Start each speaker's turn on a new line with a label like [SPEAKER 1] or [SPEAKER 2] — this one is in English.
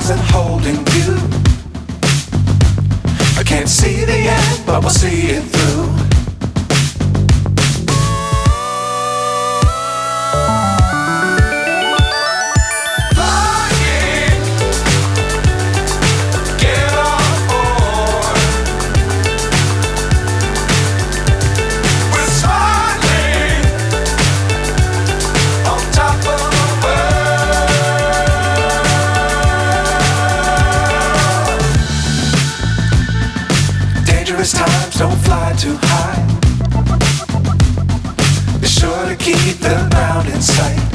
[SPEAKER 1] stars and holding you. I can't see the end, but we'll see it through. Times don't fly too high. Be sure to keep the ground in sight.